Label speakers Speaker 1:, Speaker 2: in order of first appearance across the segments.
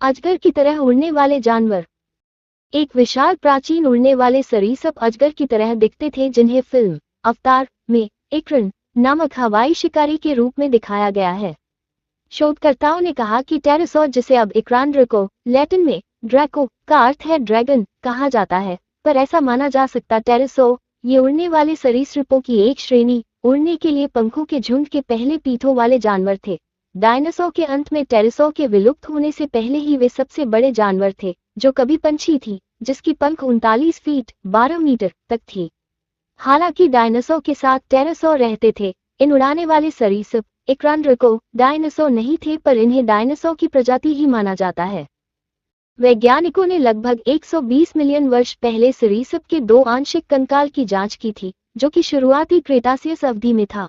Speaker 1: अजगर की तरह उड़ने वाले जानवर। एक विशाल प्राचीन उड़ने वाले सरीसृप अजगर की तरह दिखते थे जिन्हें फिल्म अवतार में इक्रन नामक हवाई शिकारी के रूप में दिखाया गया है। शोधकर्ताओं ने कहा कि टेरोसॉर, जिसे अब इक्रानड्रको लैटिन में ड्रैको का अर्थ है ड्रैगन कहा जाता है, पर ऐसा माना जा सकता टेरोसॉर ये उड़ने वाले सरीसृपों की एक श्रेणी, उड़ने के लिए पंखों के झुंड के पहले पीठों वाले जानवर थे। डायनासोर के अंत में टेरोसॉर के विलुप्त होने से पहले ही वे सबसे बड़े जानवर थे जो कभी पंछी थी, जिसकी पंख 39 फीट 12 मीटर तक थी। हालांकि डायनासोर के साथ टेरोसॉर रहते थे, इन उड़ाने वाले सरीसृप इक्रानड्रको डायनासोर नहीं थे, पर इन्हें डायनासोर की प्रजाति ही माना जाता है। वैज्ञानिकों ने लगभग 120 मिलियन वर्ष पहले सरीसृप के दो आंशिक कंकाल की जांच की थी, जो कि शुरुआती क्रेटासियस अवधि में था।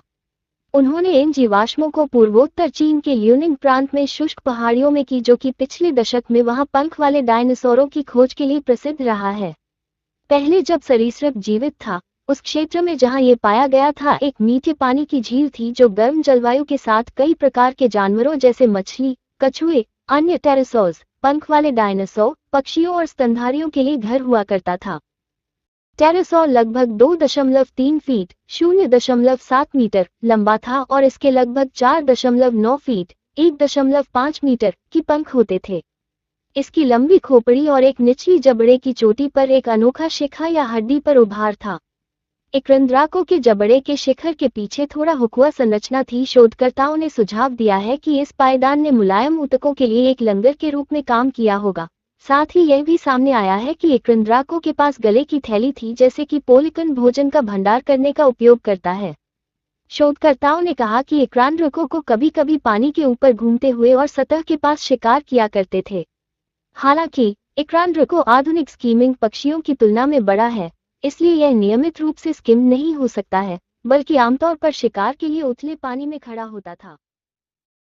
Speaker 1: उन्होंने इन जीवाश्मों को पूर्वोत्तर चीन के ल्यूनिंग प्रांत में शुष्क पहाड़ियों में की, जो कि पिछले दशक में वहां पंख वाले डायनासोरों की खोज के लिए प्रसिद्ध रहा है। पहले जब सरीसृप जीवित था, उस क्षेत्र में जहां ये पाया गया था एक मीठे पानी की झील थी जो गर्म जलवायु के साथ कई प्रकार के जानवरों जैसे मछली, कछुए, अन्य टेरोसॉर्स, पंख वाले डायनासोर, पक्षियों और स्तनधारियों के लिए घर हुआ करता था। टेरोसॉर लगभग 2.3 फीट 0.7 मीटर लंबा था और इसके लगभग 4.9 फीट 1.5 मीटर की पंख होते थे। इसकी लंबी खोपड़ी और एक निचली जबड़े की चोटी पर एक अनोखा शिखा या हड्डी पर उभार था। इक्रंद्राको के जबड़े के शिखर के पीछे थोड़ा हुआ संरचना थी। शोधकर्ताओं ने सुझाव दिया है कि इस पायदान ने मुलायम ऊतकों के लिए एक लंगर के रूप में काम किया होगा। साथ ही यह भी सामने आया है कि इक्रंद्राको के पास गले की थैली थी, जैसे कि पोलिकन भोजन का भंडार करने का उपयोग करता है। शोधकर्ताओं ने कहा कि इक्रानड्रको को कभी कभी पानी के ऊपर घूमते हुए और सतह के पास शिकार किया करते थे। हालांकि इक्रानड्रको आधुनिक स्कीमिंग पक्षियों की तुलना में बड़ा है, इसलिए यह नियमित रूप से स्किम नहीं हो सकता है, बल्कि आमतौर पर शिकार के लिए उथले पानी में खड़ा होता था।